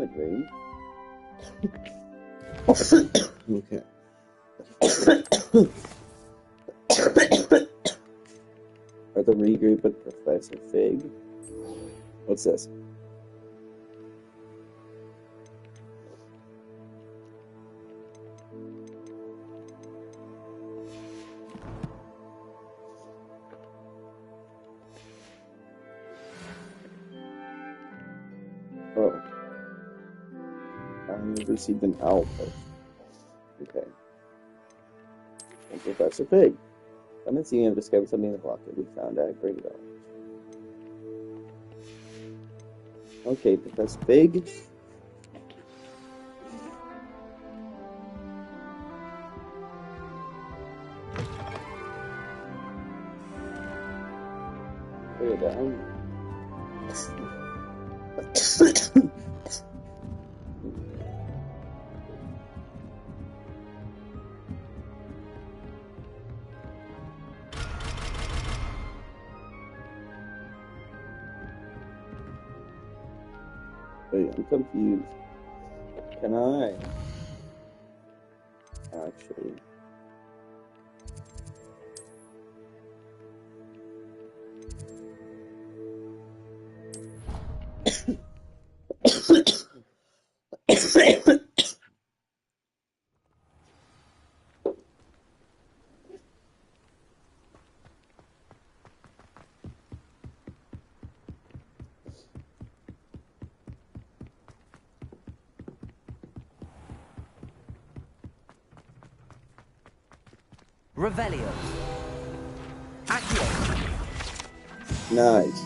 dream. Okay. Are the regroup with Professor Fig? What's this? Oh. I received an owl post. Okay. And Professor Fig. I'm seeing you have discovered something in the pocket we found at a great development. Okay, Professor Fig. Put it down. Wait, I'm confused. Can I actually Revelio. Accio. Nice.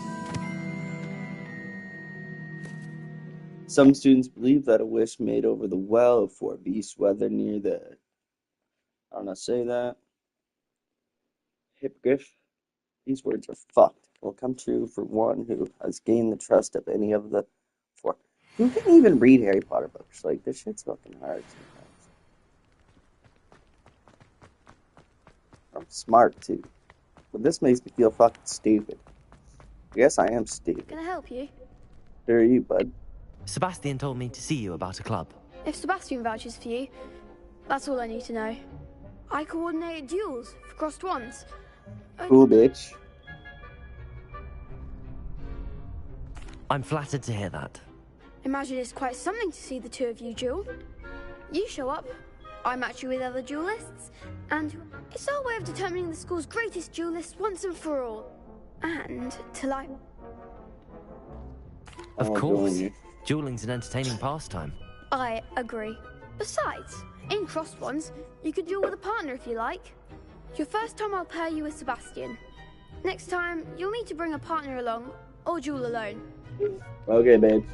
Some students believe that a wish made over the well of Fort Beast, whether near the, I don't know, say that, hippogriff. These words are fucked. Will come true for one who has gained the trust of any of the four. Who can even read Harry Potter books? Like, this shit's fucking hard sometimes. I'm smart, too. But this makes me feel fucking stupid. I guess I am stupid. Can I help you? Who are you, bud? Sebastian told me to see you about a club. If Sebastian vouches for you, that's all I need to know. I coordinate duels for crossed ones. Cool, bitch. I'm flattered to hear that. Imagine it's quite something to see the two of you duel. You show up, I match you with other duelists, and it's our way of determining the school's greatest duelist once and for all. And till I... Of course. Dueling's an entertaining pastime. I agree. Besides, in crossed ones, you could duel with a partner if you like. Your first time I'll pair you with Sebastian. Next time, you'll need to bring a partner along, or duel alone. Okay, babe.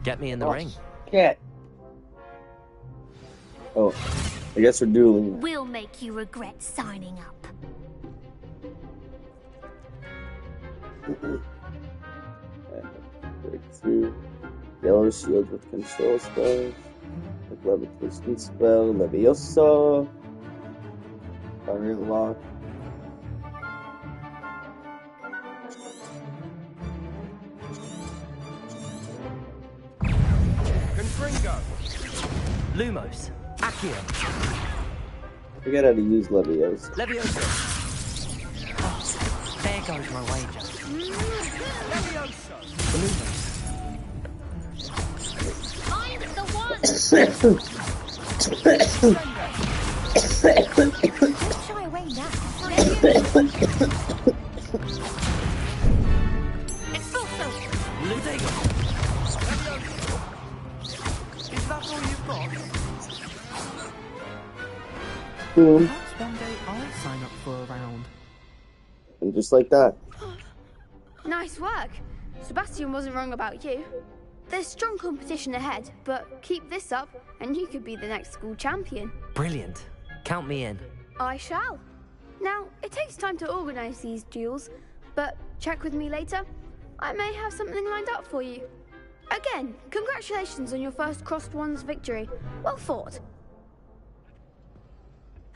Get me in the ring. Cat. Oh, I guess we're dueling. We'll make you regret signing up. Breakthrough. Yellow shield with control spells. With levitation spell. Levioso. Fire lock. Confringo. Lumos. Accio. Forget how to use Levioso. Levioso. Oh, there goes my wager. Levioso. Lumos. I'm the one. Don't shy away now. Expulso. Ludego. Is that all you've got? Boom. Perhaps one day I'll sign up for a round. And just like that. Nice work. Sebastian wasn't wrong about you. There's strong competition ahead, but keep this up and you could be the next school champion. Brilliant. Count me in. I shall. Now, it takes time to organise these duels, but check with me later. I may have something lined up for you. Again, congratulations on your first crossed ones victory. Well fought.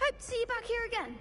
Hope to see you back here again.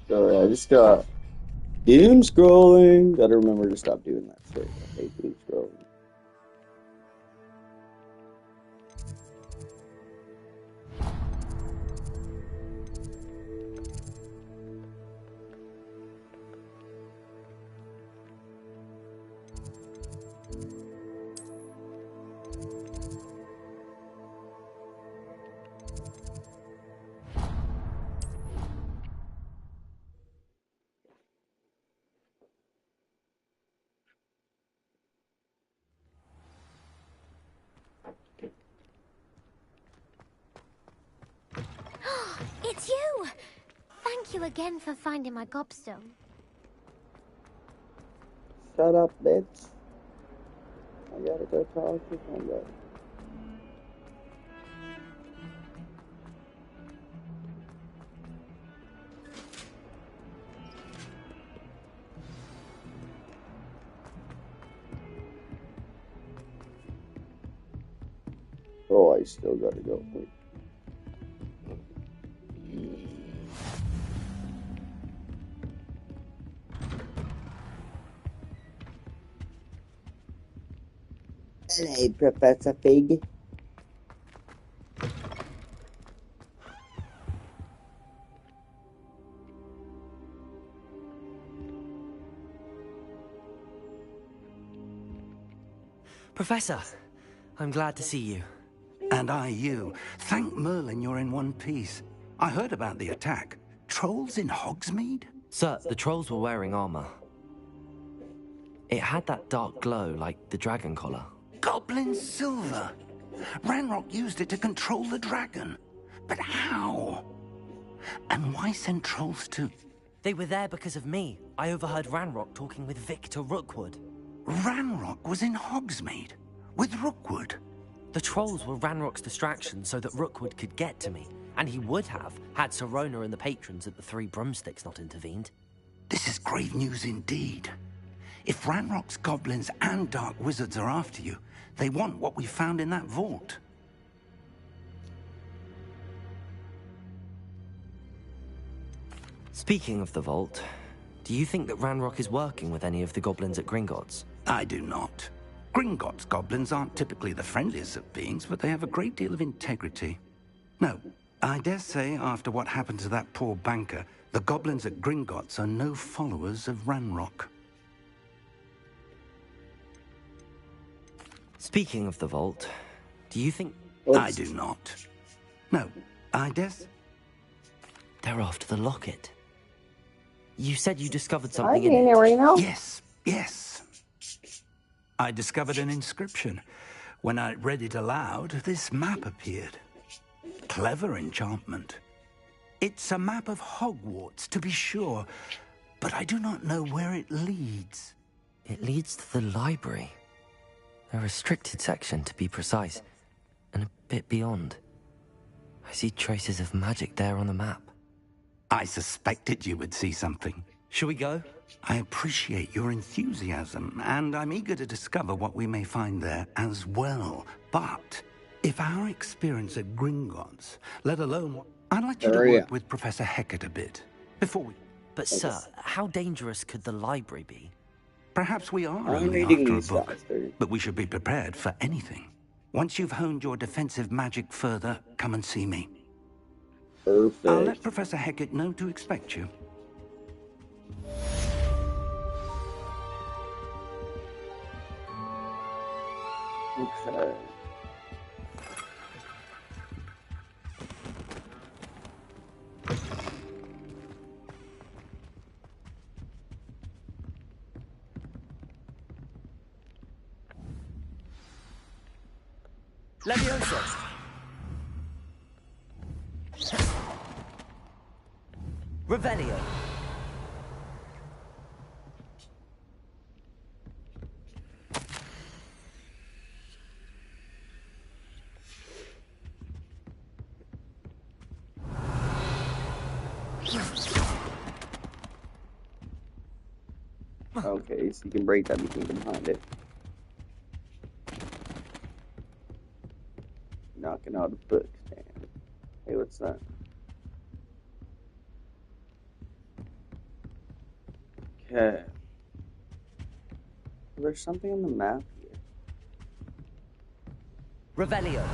Sorry, I just got doom scrolling. Gotta remember to stop doing that shit. I hate doom scrolling. It's you! Thank you again for finding my gobstone. Shut up, bitch. I gotta go talk to somebody. Oh, I still gotta go. Wait. Hello, Professor Pig. Professor, I'm glad to see you. And I you. Thank Merlin you're in one piece. I heard about the attack. Trolls in Hogsmeade? Sir, the trolls were wearing armor. It had that dark glow like the dragon collar. Goblin silver. Ranrock used it to control the dragon. But how? And why send trolls to... They were there because of me. I overheard Ranrock talking with Victor Rookwood. Ranrock was in Hogsmeade? With Rookwood? The trolls were Ranrock's distraction so that Rookwood could get to me. And he would have, had Sirona and the patrons at the Three Broomsticks not intervened. This is grave news indeed. If Ranrock's goblins and dark wizards are after you, they want what we found in that vault. Speaking of the vault, do you think that Ranrock is working with any of the goblins at Gringotts? I do not. Gringotts goblins aren't typically the friendliest of beings, but they have a great deal of integrity. No, I dare say after what happened to that poor banker, the goblins at Gringotts are no followers of Ranrock. Speaking of the vault, do you think... I do not. No, I guess... They're after the locket. You said you discovered I something can't in hear it. right now. Yes, yes. I discovered an inscription. When I read it aloud, this map appeared. Clever enchantment. It's a map of Hogwarts, to be sure, but I do not know where it leads. It leads to the library. A restricted section, to be precise, and a bit beyond. I see traces of magic there on the map. I suspected you would see something. Shall we go? I appreciate your enthusiasm, and I'm eager to discover what we may find there as well. But if our experience at Gringotts, let alone... I'd like you to work with Professor Hecat a bit, before we... But sir, how dangerous could the library be? Perhaps we are I'm only reading after a these book, faster. but we should be prepared for anything. Once you've honed your defensive magic further, come and see me. Perfect. I'll let Professor Hecat know to expect you. Okay. Levioso! Revelio. Okay, so you can break that, you can get behind it. Knocking out a book stand. Hey, what's that? Okay. There's something on the map here. Revelio.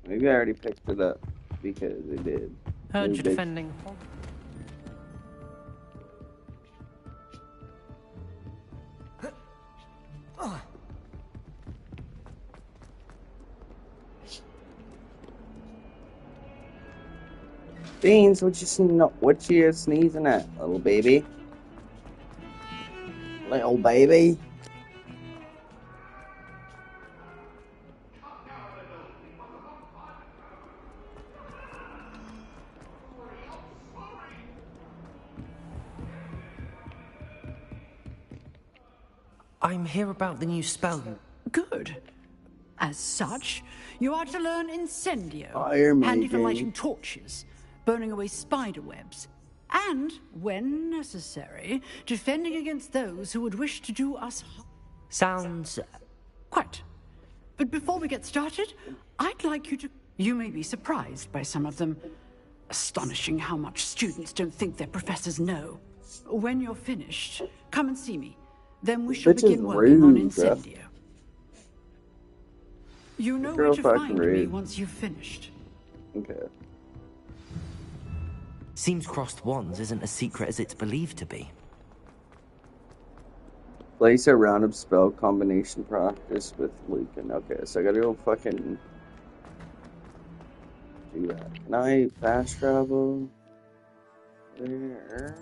Maybe I already picked it up because it did. Heard Maybe you they- defending. Beans, what you sneezing at, little baby? Little baby? I'm here about the new spell. Good. As such, you are to learn Incendio, Fire handy for making. lighting torches, burning away spider webs, and, when necessary, defending against those who would wish to do us harm. Sounds... Quite. But before we get started, I'd like you to... You may be surprised by some of them. Astonishing how much students don't think their professors know. When you're finished, come and see me. Then we shall Bitch is begin working on rude, bruh. Incendio. You know Girl where to fucking find me rude. once you've finished. Okay. Seems crossed wands isn't as secret as it's believed to be. Place a round of spell combination practice with Lucan. Okay, so I gotta go fucking do that. Can I fast travel? There.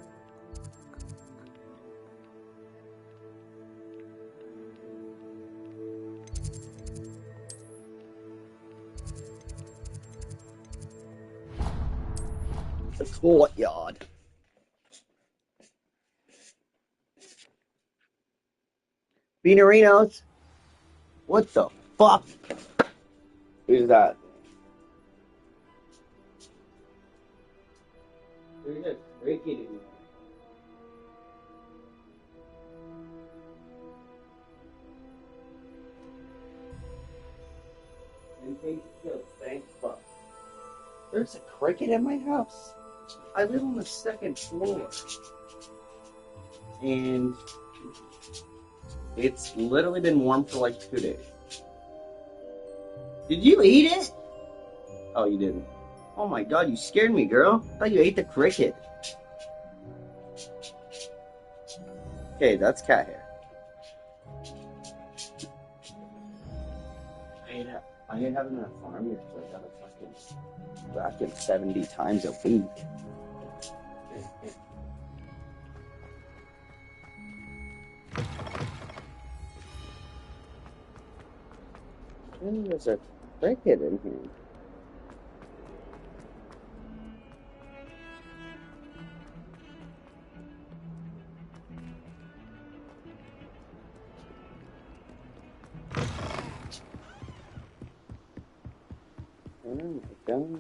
The courtyard. Beanerinos? What the fuck? Who's that? There's a cricket in here. Thank fuck. There's a cricket in my house. I live on the second floor. And it's literally been warm for like 2 days. Did you eat it? Oh, you didn't. Oh my god, you scared me, girl. I thought you ate the cricket. Okay, that's cat hair. I ain't having a farm here, so I gotta fucking vacuum 70 times a week. There's a cricket in here. Oh my god.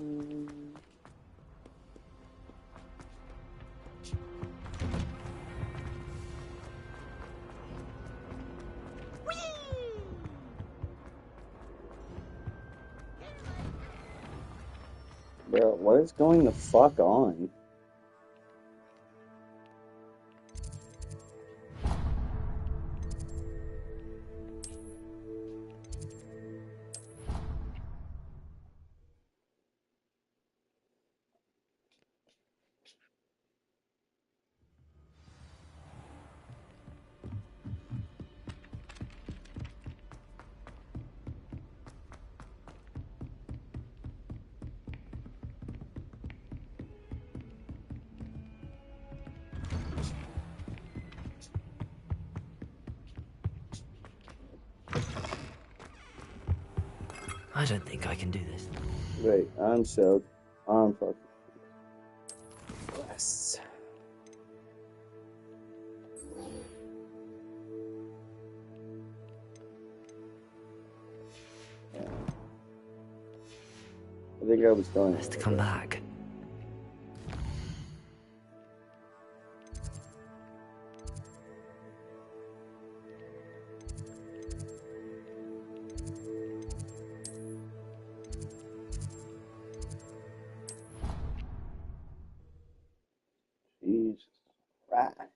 Bro, what is going the fuck on? I don't think I can do this. Wait, I'm so... I'm fucking... Yes. think I was going. Best to come back. Jesus Christ.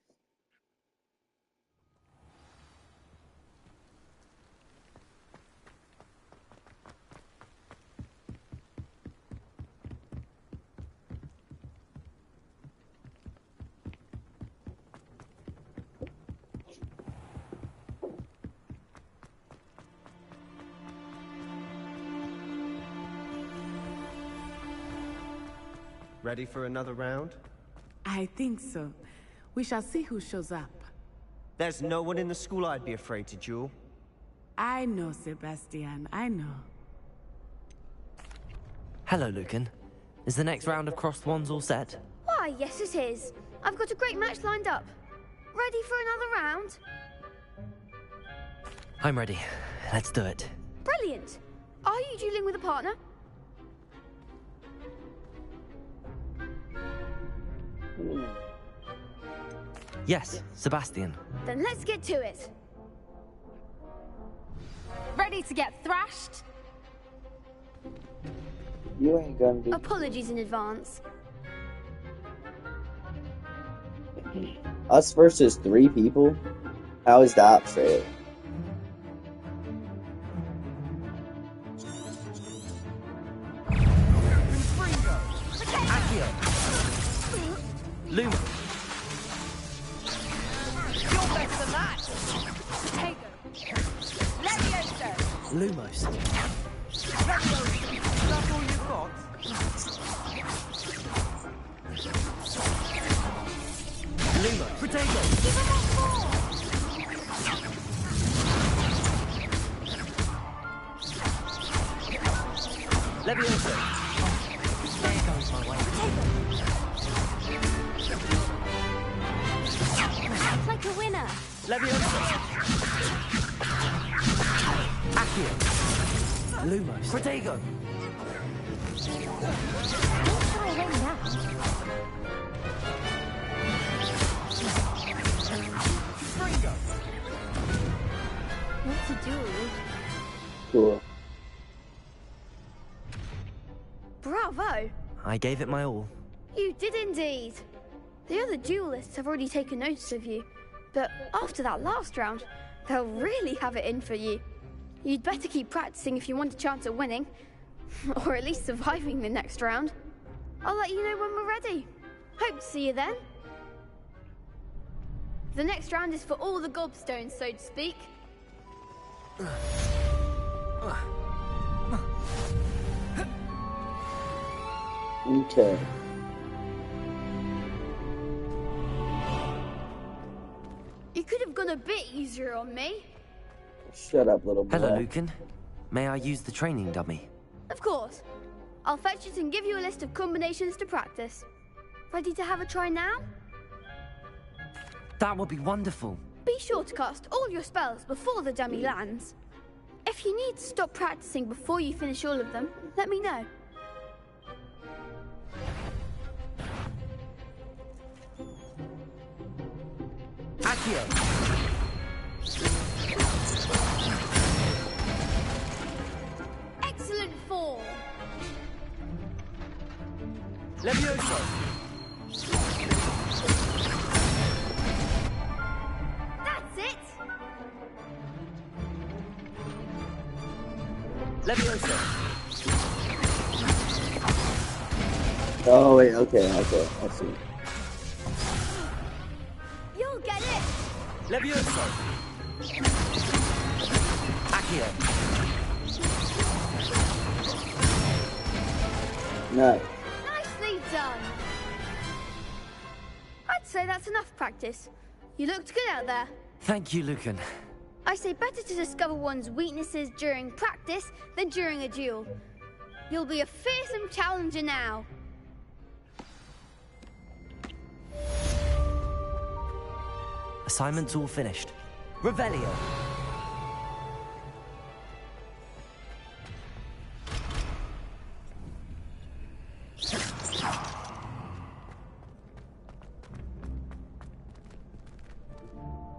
Ready for another round? I think so. We shall see who shows up. There's no one in the school I'd be afraid to duel. I know, Sebastian, I know. Hello, Lucan. Is the next round of crossed wands all set? Why, yes it is. I've got a great match lined up. Ready for another round? I'm ready. Let's do it. Brilliant. Are you dueling with a partner? Yes, Sebastian. Then let's get to it. Ready to get thrashed? You ain't gonna be. Apologies in advance. Us versus 3 people? How is that fair? Accio! Luma! You're better than that! Potato! Levioso! Lumos! That's all you've got? Luma! Potato! Give him one more! Levioso! There goes my way. Looks like a winner. Levioso! Accio! Lumos! Protego! Don't try a win now. What's a duel? Cool. Bravo! I gave it my all. You did indeed. The other duelists have already taken notice of you, but after that last round, they'll really have it in for you. You'd better keep practicing if you want a chance at winning, or at least surviving the next round. I'll let you know when we're ready. Hope to see you then. The next round is for all the gobstones, so to speak. Okay. You could have gone a bit easier on me. Shut up, little boy. Hello, Lucan. May I use the training dummy? Of course. I'll fetch it and give you a list of combinations to practice. Ready to have a try now? That would be wonderful. Be sure to cast all your spells before the dummy lands. If you need to stop practicing before you finish all of them, let me know. Accio! Excellent form. Levioso! That's it. Levioso! Oh, wait, okay, I see. You'll get it. Levioso! Accio! No. Nicely done. I'd say that's enough practice. You looked good out there. Thank you, Lucan. I say better to discover one's weaknesses during practice than during a duel. You'll be a fearsome challenger now. Assignment's all finished. Revelio!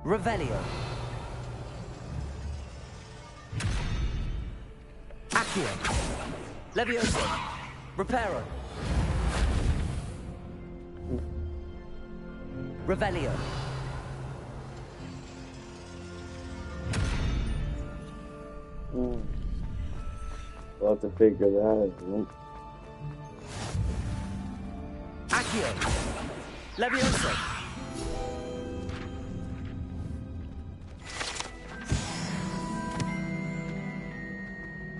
Revelio. Accio. Levioso. Reparo. Revelio. We'll have to figure that out. Accio. Levioso.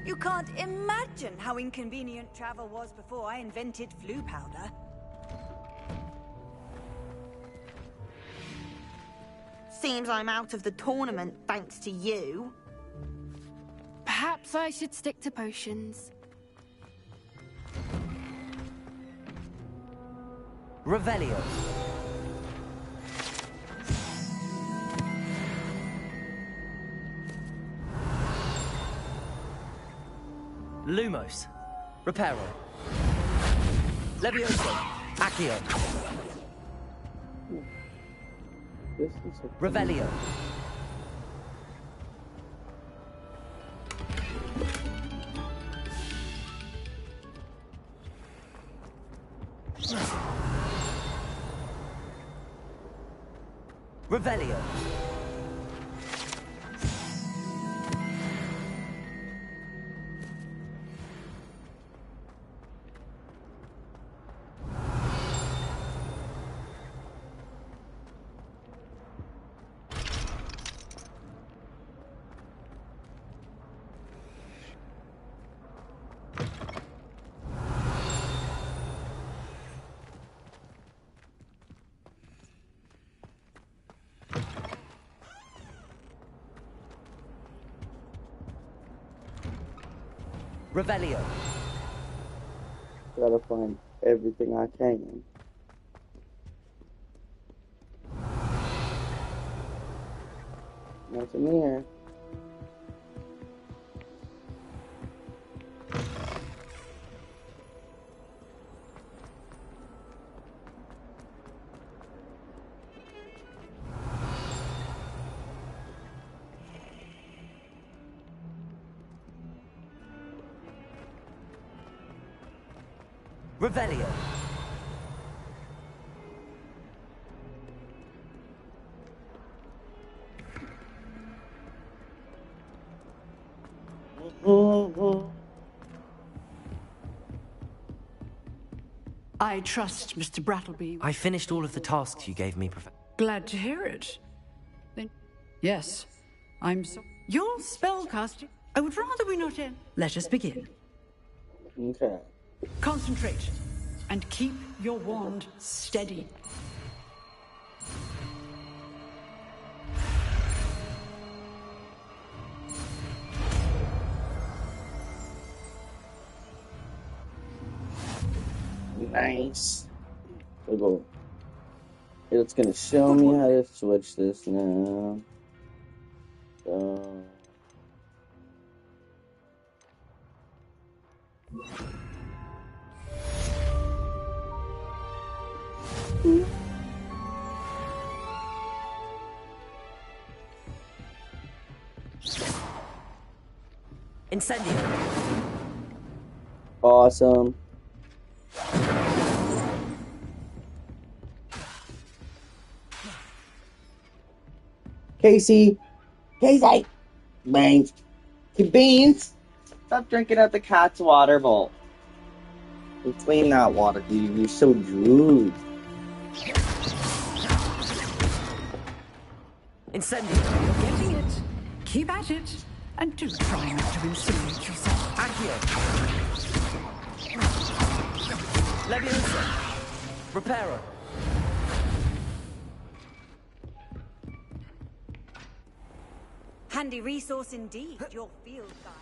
You can't imagine how inconvenient travel was before I invented flu powder. Seems I'm out of the tournament thanks to you. Perhaps I should stick to potions. Revelio. Lumos. Reparo. Levioso. Accio. This is a Revelio. Revelio. Revelio. Gotta find everything I can. Nothing here. Revelio. I trust Mr. Brattleby. I finished all of the tasks you gave me, Professor. Glad to hear it. Then, yes, I'm so. Your spellcasting. I would rather we not end. Let us begin. Okay. Concentrate and keep your wand steady. Nice. It's gonna show me how to switch this now. So. Incendio. Awesome. Casey! Casey! Beans! Beans! Stop drinking out the cat's water bowl. And clean that water, dude. You're so rude. Incendio. You're getting it. Keep at it. And do try not to insinuate yourself. Accio. Levioso. Reparo. Handy resource indeed, your field guide.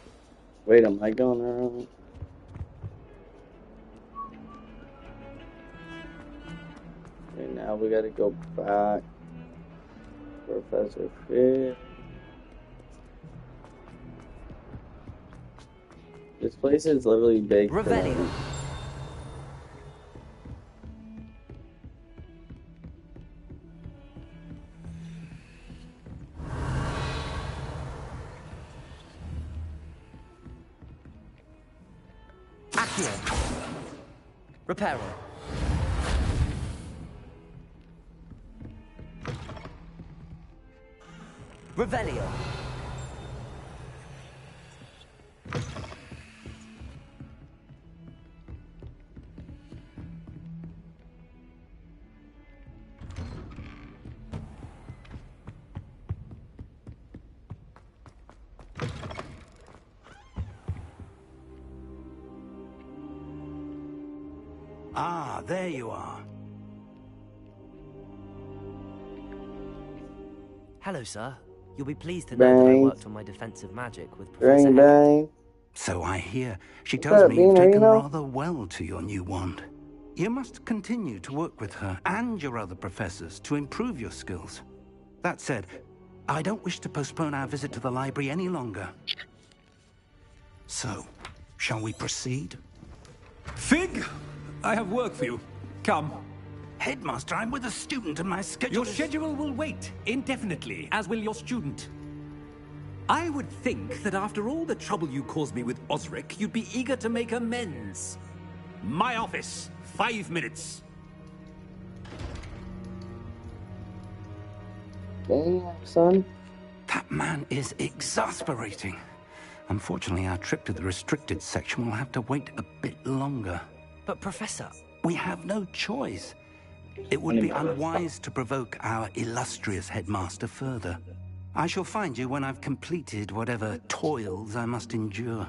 Wait, am I going around? Okay, now we gotta go back. Professor Fish. This place is literally big. Revelio. Sebastian. Reparo. Revelio. Ah, there you are. Hello, sir. You'll be pleased to know that I Bang. worked on my defensive magic with Professor Bang, Heck. bang. So I hear. She What's tells up, me you've Bean? taken Reno? rather well to your new wand. You must continue to work with her and your other professors to improve your skills. That said, I don't wish to postpone our visit to the library any longer. So, shall we proceed? Fig, I have work for you. Come. Headmaster, I'm with a student and my schedule Your is... schedule will wait indefinitely, as will your student. I would think that after all the trouble you caused me with Osric, you'd be eager to make amends. My office, 5 minutes. Dang, son. That man is exasperating. Unfortunately, our trip to the restricted section will have to wait a bit longer. But, Professor... We have no choice. It would be unwise to provoke our illustrious headmaster further. I shall find you when I've completed whatever toils I must endure.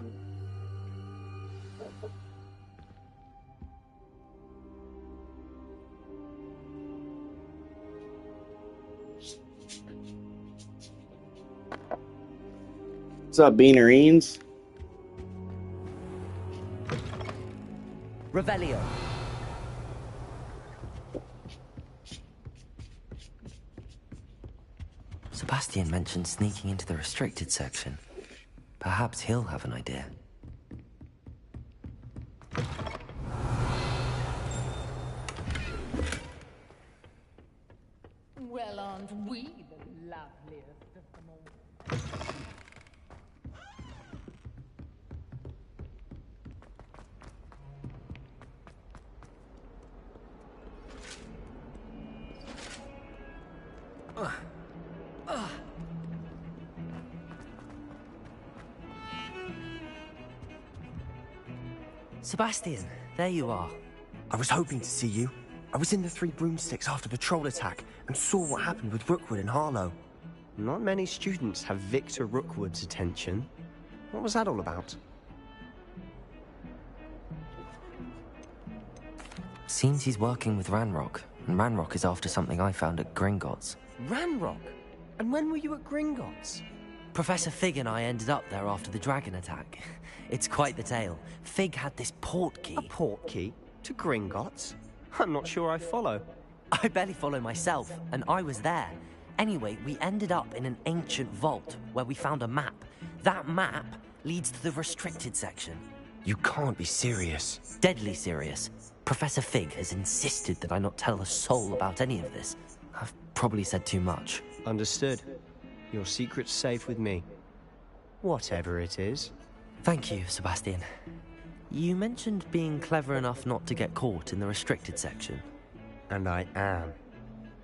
What's up, Beanerines? Revelio. Sebastian mentioned sneaking into the restricted section. Perhaps he'll have an idea. Well, aren't we the loveliest of them all? Sebastian, there you are. I was hoping to see you. I was in the Three Broomsticks after patrol attack and saw what happened with Rookwood and Harlow. Not many students have Victor Rookwood's attention. What was that all about? Seems he's working with Ranrock, and Ranrock is after something I found at Gringotts. Ranrock? And when were you at Gringotts? Professor Fig and I ended up there after the dragon attack. It's quite the tale. Fig had this port key. A port key? To Gringotts? I'm not sure I follow. I barely follow myself, and I was there. Anyway, we ended up in an ancient vault where we found a map. That map leads to the restricted section. You can't be serious. Deadly serious. Professor Fig has insisted that I not tell a soul about any of this. I've probably said too much. Understood. Your secret's safe with me. Whatever it is. Thank you, Sebastian. You mentioned being clever enough not to get caught in the restricted section. And I am.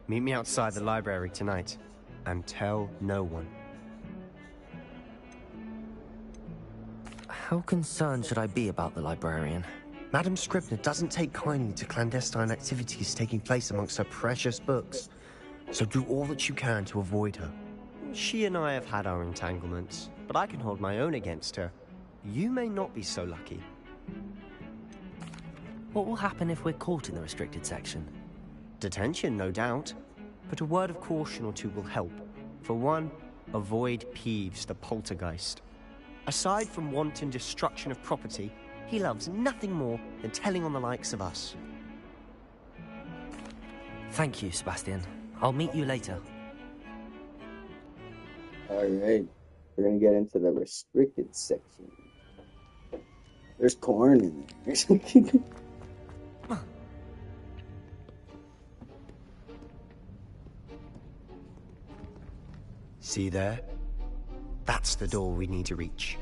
Meet me outside the library tonight, and tell no one. How concerned should I be about the librarian? Madam Scribner doesn't take kindly to clandestine activities taking place amongst her precious books. So do all that you can to avoid her. She and I have had our entanglements, but I can hold my own against her. You may not be so lucky. What will happen if we're caught in the restricted section? Detention, no doubt. But a word of caution or two will help. For one, avoid Peeves, the poltergeist. Aside from wanton destruction of property, he loves nothing more than telling on the likes of us. Thank you, Sebastian. I'll meet you later. Alright, we're gonna get into the restricted section. There's corn in there. See there? That's the door we need to reach.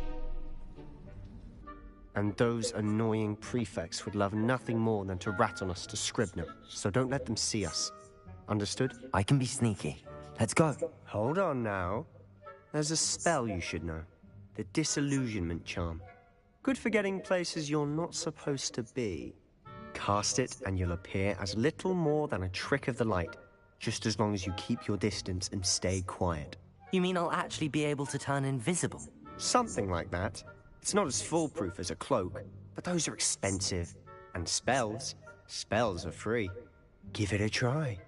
And those annoying prefects would love nothing more than to rat on us to Scribner, so don't let them see us. Understood? I can be sneaky. Let's go. Hold on now. There's a spell you should know. The Disillusionment Charm. Good for getting places you're not supposed to be. Cast it and you'll appear as little more than a trick of the light, just as long as you keep your distance and stay quiet. You mean I'll actually be able to turn invisible? Something like that. It's not as foolproof as a cloak, but those are expensive. And spells are free. Give it a try.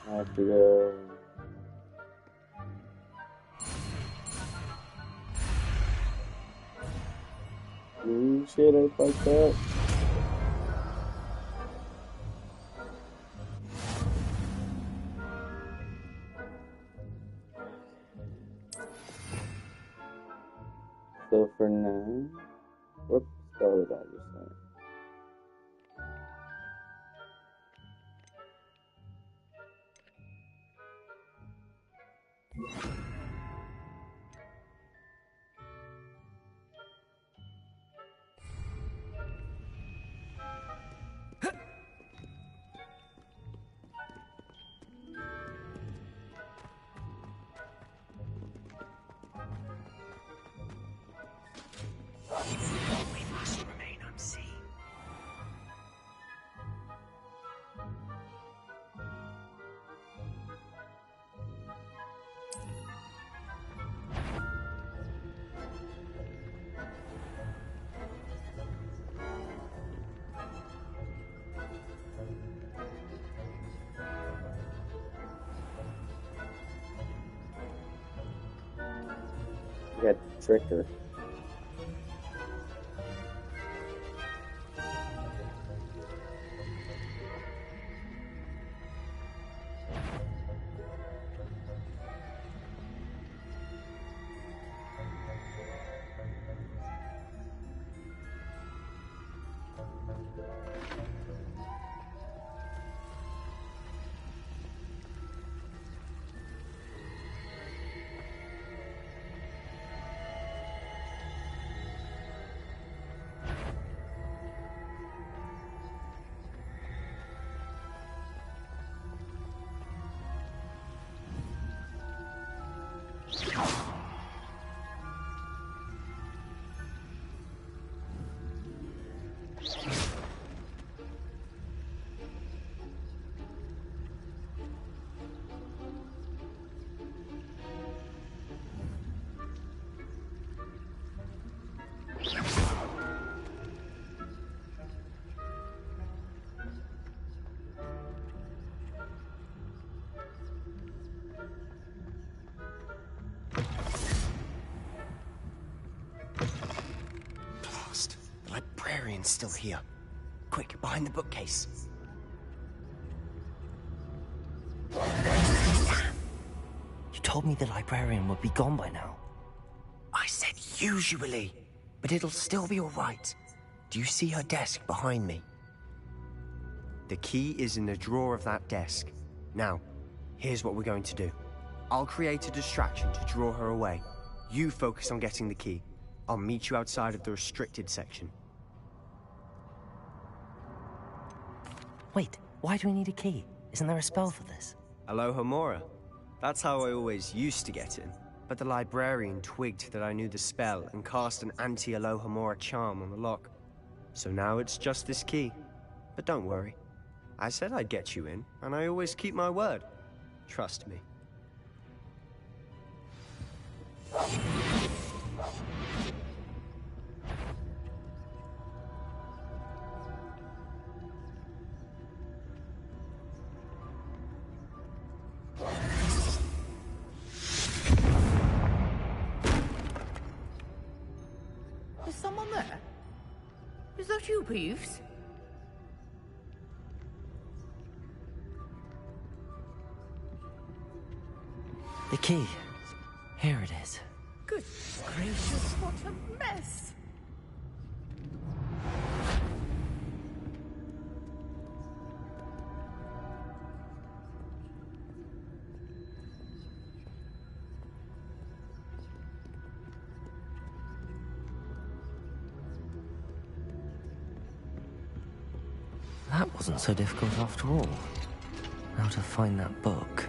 I have to go. Shit, I fucked up. So for now, what spell did I just say? We must remain unseen. You got Tricker. Blast. The librarian's still here. Quick, behind the bookcase. You told me the librarian would be gone by now. I said usually, but it'll still be all right. Do you see her desk behind me? The key is in the drawer of that desk. Now, here's what we're going to do. I'll create a distraction to draw her away. You focus on getting the key. I'll meet you outside of the restricted section. Wait, why do we need a key? Isn't there a spell for this? Alohomora. That's how I always used to get in. But the librarian twigged that I knew the spell and cast an anti-Alohomora charm on the lock. So now it's just this key. But don't worry. I said I'd get you in, and I always keep my word. Trust me. Is someone there? Is that you, Peeves? The key. Here it is. Good gracious, what a mess! That wasn't so difficult after all. How to find that book.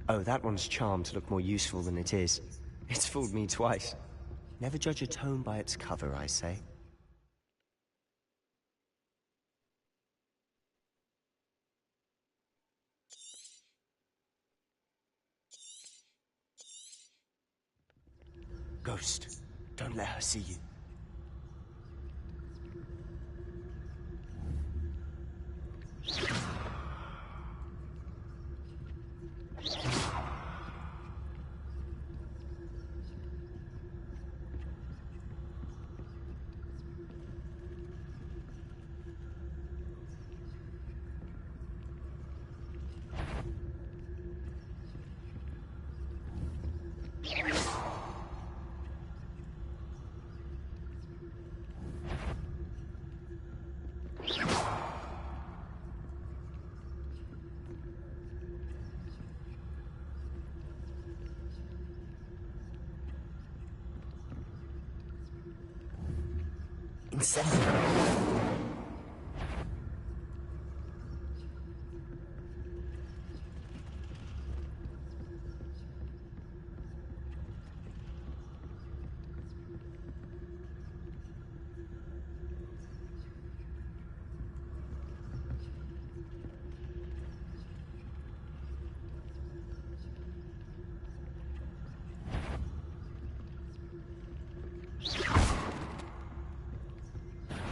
Oh, that one's charmed to look more useful than it is. It's fooled me twice. Never judge a tome by its cover, I say. Ghost, don't let her see you.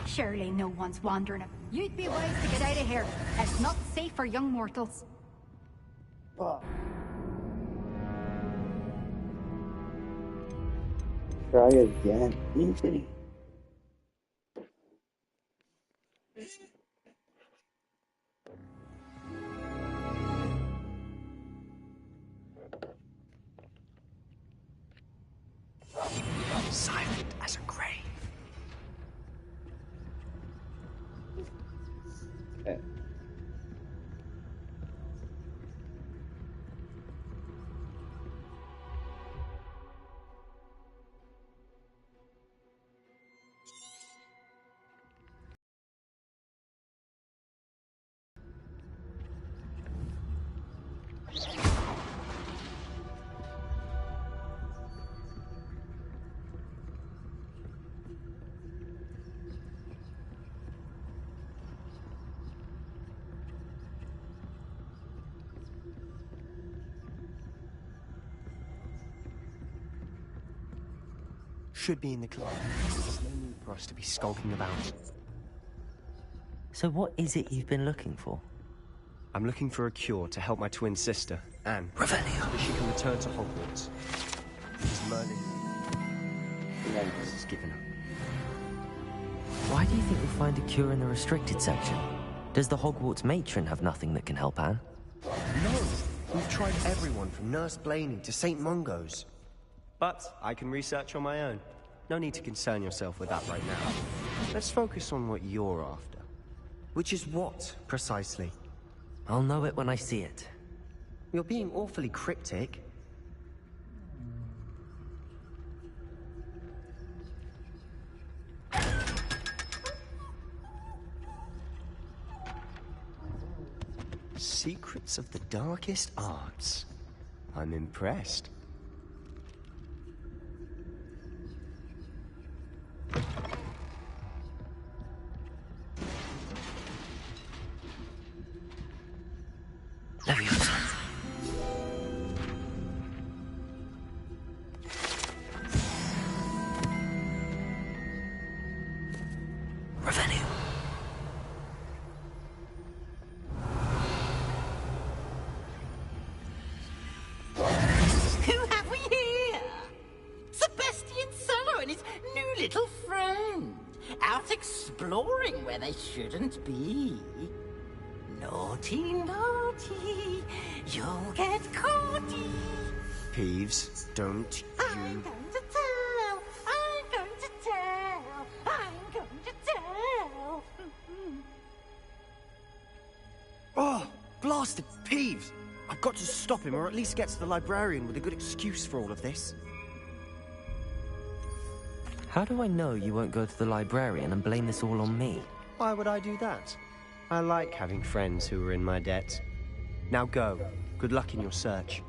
Surely no one's wandering it. You'd be wise to get out of here. It's not safe for young mortals. Try again. Silent as a grave. Okay. Should be in the club. There's no need for us to be skulking about. So what is it you've been looking for? I'm looking for a cure to help my twin sister, Anne. Revelio. So that she can return to Hogwarts. Because Merlin has given her. Why do you think you'll find a cure in the restricted section? Does the Hogwarts matron have nothing that can help Anne? No! We've tried everyone from Nurse Blaney to St. Mungo's. But I can research on my own. No need to concern yourself with that right now. Let's focus on what you're after. Which is what, precisely? I'll know it when I see it. You're being awfully cryptic. Secrets of the darkest arts. I'm impressed. They shouldn't be. Naughty, naughty, you'll get caughty. Peeves, don't you... I'm going to tell, I'm going to tell, I'm going to tell. Oh, blasted Peeves! I've got to stop him, or at least get to the librarian with a good excuse for all of this. How do I know you won't go to the librarian and blame this all on me? Why would I do that? I like having friends who are in my debt. Now go. Good luck in your search.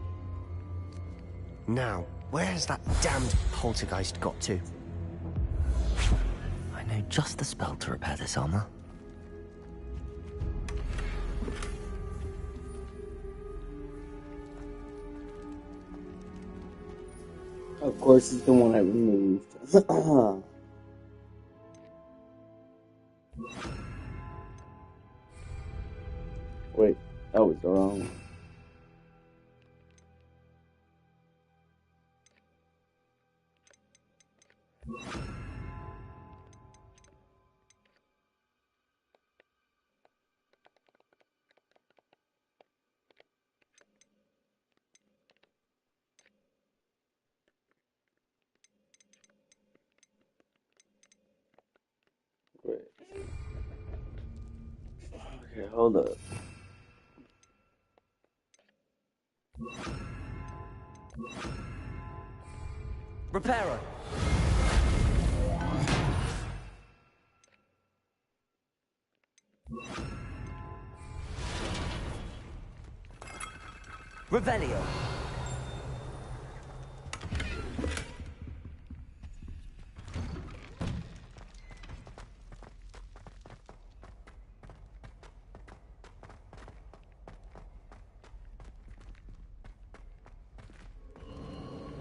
Now, where has that damned poltergeist got to? I know just the spell to repair this armor. Of course, it's the one I removed. Wait, that was the wrong one. Wait. Okay, hold up. Repairer! Revelio!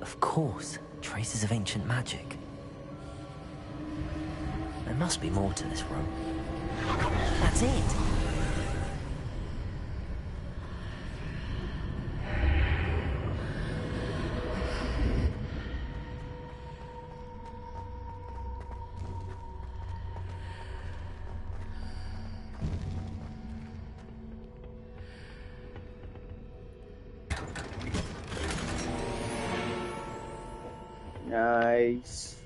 Of course, traces of ancient magic. There must be more to this room. That's it! Nice.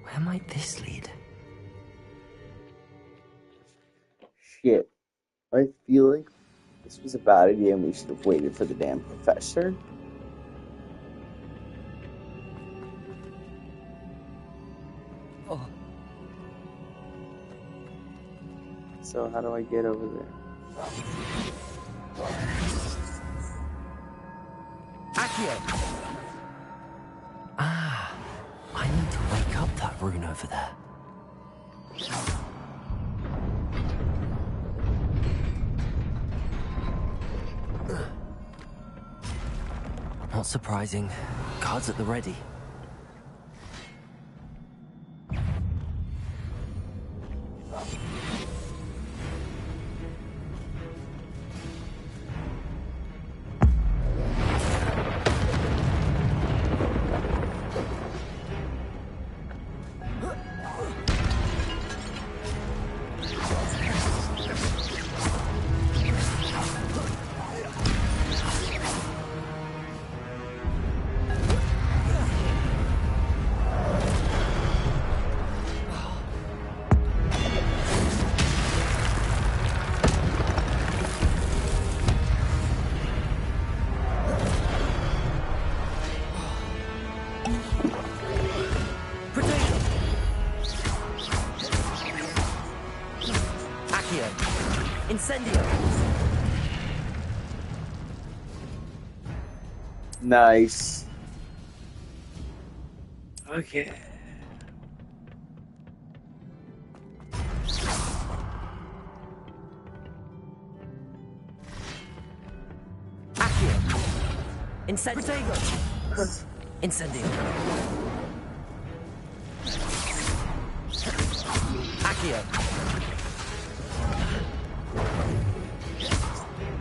Where might this lead? Shit. I feel like this was a bad idea and we should have waited for the damn professor. Oh. So how do I get over there? Accio! Ah, I need to wake up that rune over there. Not surprising. Guards at the ready. Incendio! Nice. Okay. Accio! Incendio! Incendio! Accio!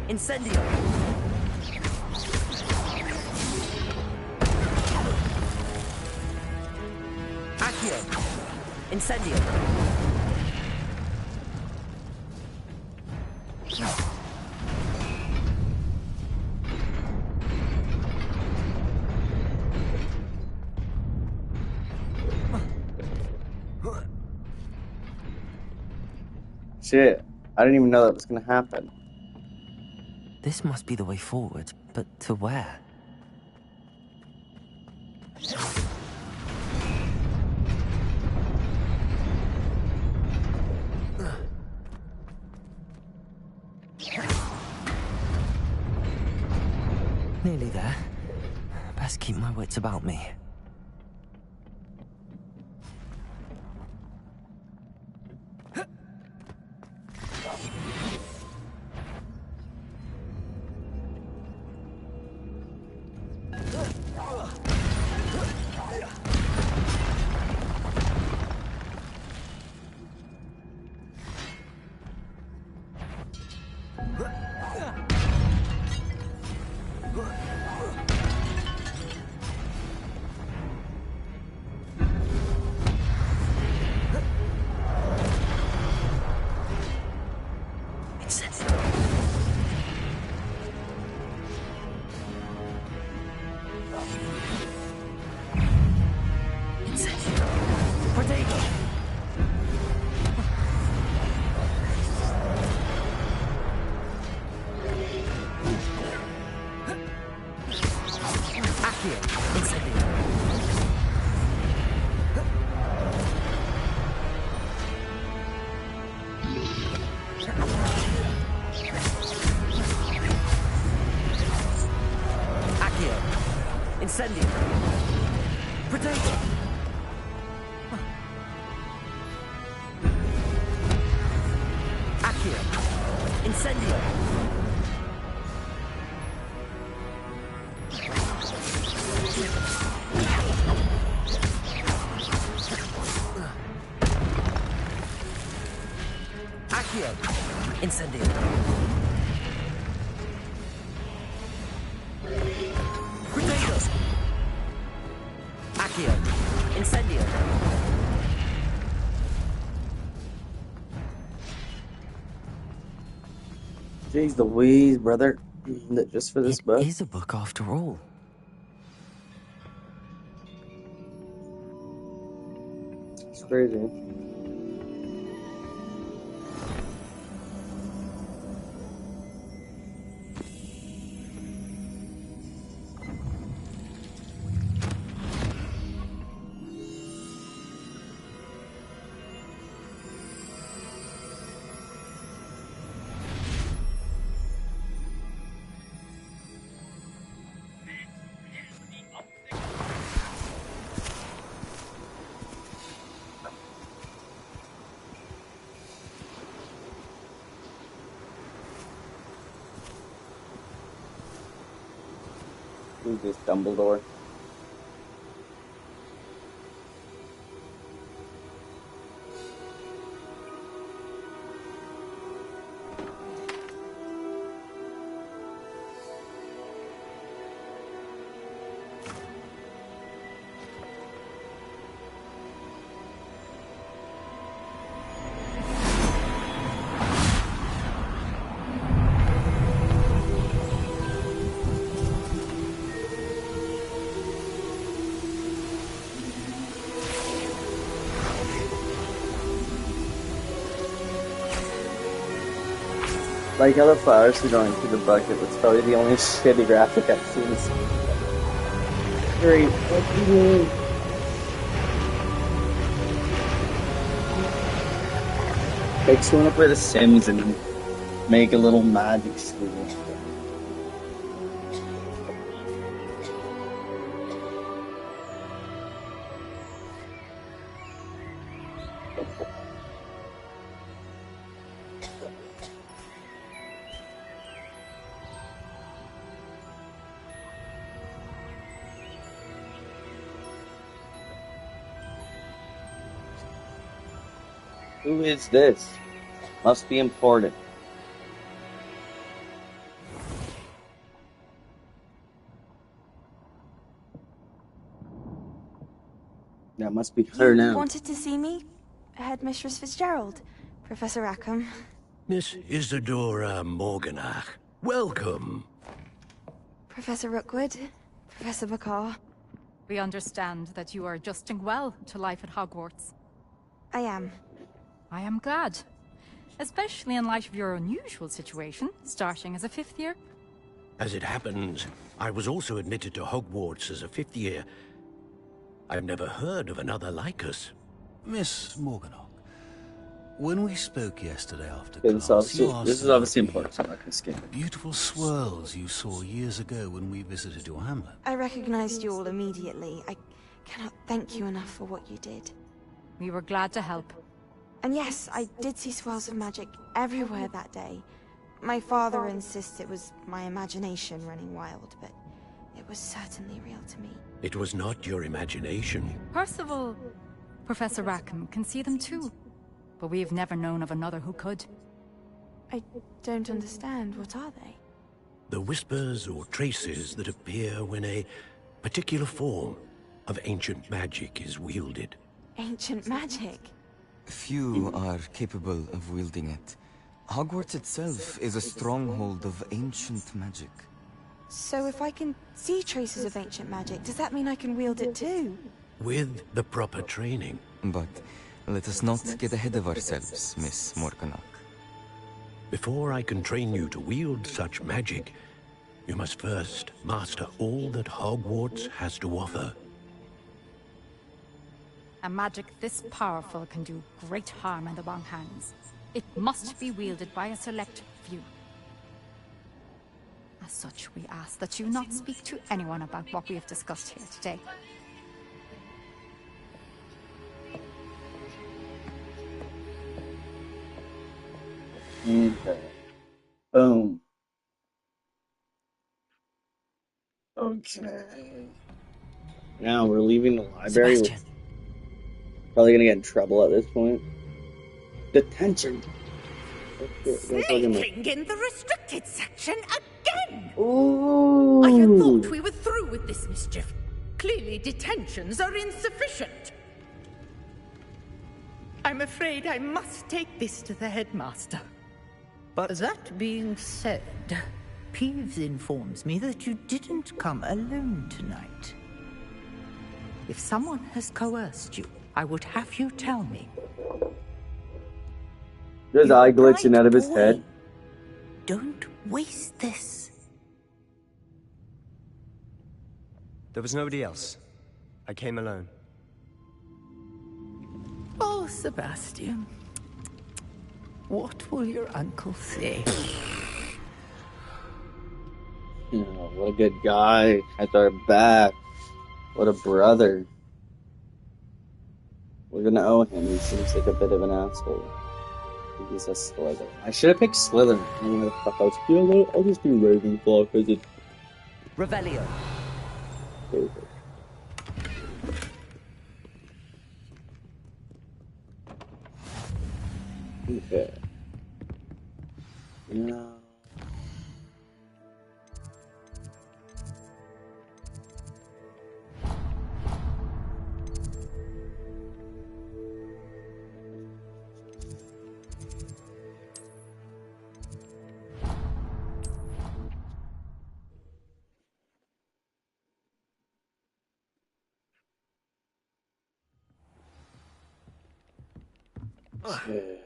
Incendio! Accio! Incendio! Shit. I didn't even know that was gonna happen. This must be the way forward, but to where? Nearly there. Best keep my wits about me. Incendio. Potato. Accio. Incendio. Accio. Incendio. Potatoes. Accio. Incendio. Jeez Louise, brother. Just for this book? It is a book after all. It's crazy. Who's this Dumbledore? Like how the flowers are going through the bucket. That's probably the only shitty graphic I've seen. Great. What do you mean? Like someone up with The Sims and make a little magic school. Who is this? Must be important. That must be her You now. wanted to see me? Headmistress Fitzgerald. Professor Rackham. Miss Isadora Morganach, welcome. Professor Rookwood. Professor Bacar. We understand that you are adjusting well to life at Hogwarts. I am. I am glad. Especially in light of your unusual situation, starting as a 5th year. As it happens, I was also admitted to Hogwarts as a 5th year. I've never heard of another like us. Miss Morganock, When we spoke yesterday after Okay, this, class, you also, asked this is about obviously the important, so I'm not going to skip it. beautiful swirls you saw years ago when we visited your hamlet. I recognized you all immediately. I cannot thank you enough for what you did. We were glad to help. And yes, I did see swirls of magic everywhere that day. My father insists it was my imagination running wild, but it was certainly real to me. It was not your imagination. Percival, Professor Rackham can see them too. But we've never known of another who could. I don't understand. What are they? The whispers or traces that appear when a particular form of ancient magic is wielded. Ancient magic? Few are capable of wielding it. Hogwarts itself is a stronghold of ancient magic. So if I can see traces of ancient magic, does that mean I can wield it too? With the proper training. But let us not get ahead of ourselves, Miss Morganach. Before I can train you to wield such magic, you must first master all that Hogwarts has to offer. A magic this powerful can do great harm in the wrong hands. It must be wielded by a select few. As such, we ask that you not speak to anyone about what we have discussed here today. Okay. Boom. Okay. Now we're leaving the library. Sebastian. Probably gonna get in trouble at this point. Detention. Sneaking in the restricted section again! Ooh. I had thought we were through with this mischief. Clearly detentions are insufficient. I'm afraid I must take this to the headmaster. But that being said, Peeves informs me that you didn't come alone tonight. If someone has coerced you, I would have you tell me. There's eye glitching out of his head. Don't waste this. There was nobody else. I came alone. Oh, Sebastian. What will your uncle say? You know, what a good guy. At our back. What a brother. We're gonna owe him. He seems like a bit of an asshole. He's a Slytherin. I should have picked Slytherin. I don't know what the fuck I was. You know, I'll just do Ravenclaw because it's Revelio. perfect. Okay. No. Okay.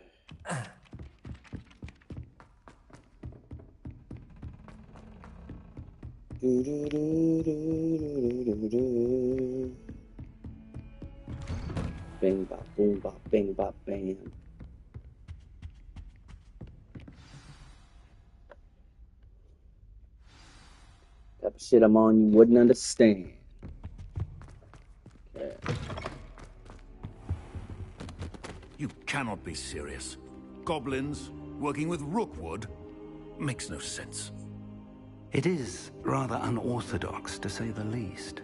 Bing bop boom bop bing bop bam. Type of shit I'm on you wouldn't understand. Okay. You cannot be serious. Goblins working with Rookwood makes no sense. It is rather unorthodox, to say the least.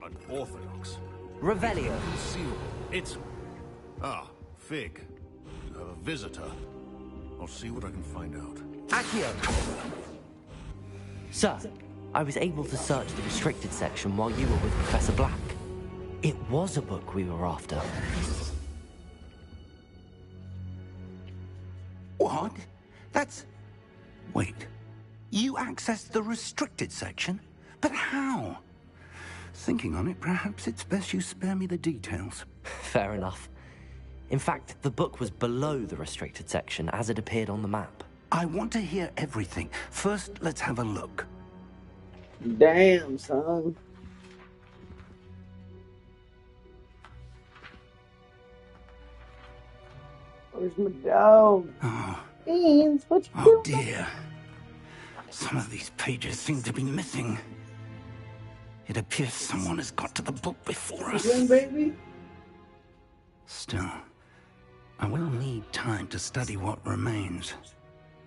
Unorthodox? Revelio. Inconceivable. It's... Ah, Fig. You have a visitor. I'll see what I can find out. Accio. Sir, I was able to search the restricted section while you were with Professor Black. It was a book we were after. What? That's... Wait. You accessed the restricted section? But how? Thinking on it, perhaps it's best you spare me the details. Fair enough. In fact, the book was below the restricted section as it appeared on the map. I want to hear everything. First, let's have a look. Damn, son. Where's my dog? Oh, Beans, what you oh doing? dear. Some of these pages seem to be missing. It appears someone has got to the book before us. Doing, baby? Still, I will need time to study what remains.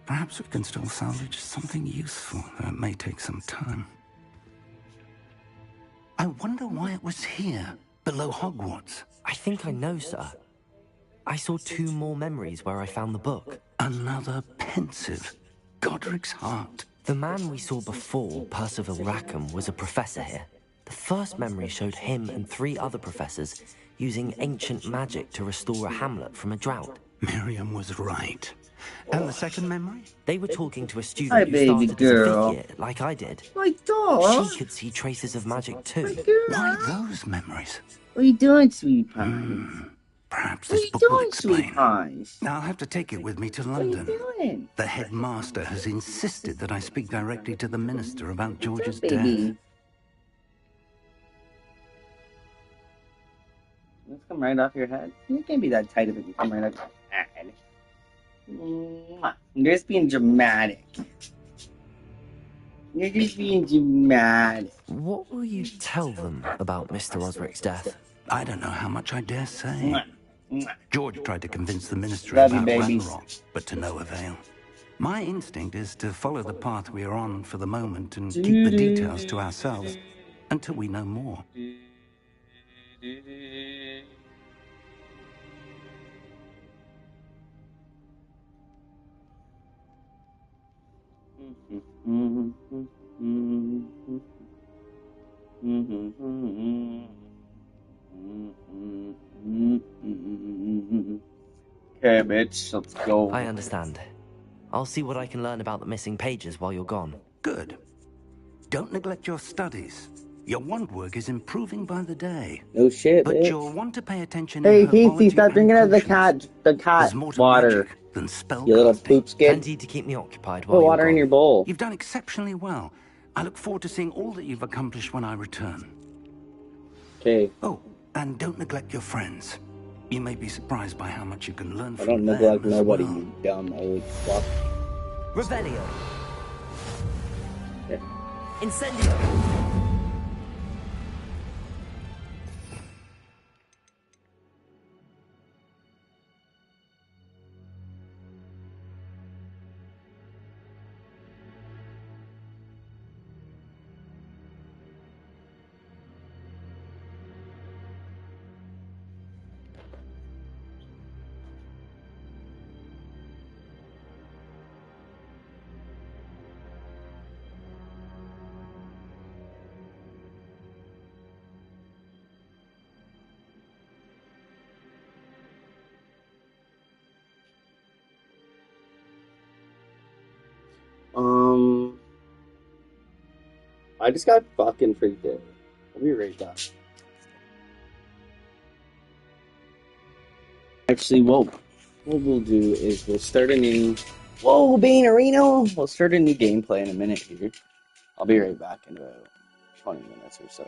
Perhaps we can still salvage something useful, though it may take some time. I wonder why it was here, below Hogwarts. I think I know, sir. I saw 2 more memories where I found the book. Another pensive. Godric's heart. The man we saw before, Percival Rackham, was a professor here. The first memory showed him and 3 other professors using ancient magic to restore a hamlet from a drought. Miriam was right. And the second memory? They were talking to a student Hi, who baby started girl. as a 5th year, like I did. My dog. She could see traces of magic too. Why those memories? What are you doing, sweet pies? Perhaps What are this you book will doing, sweet explain. pies? I'll have to take it with me to What are you London. doing? The headmaster has insisted that I speak directly to the minister about George's death. Baby. Let's come right off your head. You can't be that tight if it can come right off your head. Mwah. You're just being dramatic. You're just being dramatic. What will you tell them about Mr. Osric's death? I don't know how much I dare say. George tried to convince the minister Love you, about babies. Ranrock, but to no avail. My instinct is to follow the path we are on for the moment and keep the details to ourselves until we know more. Okay, bitch, let's go. I understand. I'll see what I can learn about the missing pages while you're gone. Good. Don't neglect your studies. Your wand work is improving by the day. No shit, But bitch. you'll want to pay attention Hey, in Casey, herbology stop and drinking out of the potions. cat There's more to water. magic than spell You little casting. poop skid. Plenty to keep me occupied while Put you're water gone. in your bowl. You've done exceptionally well. I look forward to seeing all that you've accomplished when I return. Okay. Oh, and don't neglect your friends. You may be surprised by how much you can learn I from don't them neglect as nobody, well. you dumb old fuck. Revelio. Yeah. Incendio. I just got fucking freaked out. I'll be right back. Actually, what we'll do is we'll start a new... Whoa, Banerino! We'll start a new gameplay in a minute here. I'll be right back in about 20 minutes or so.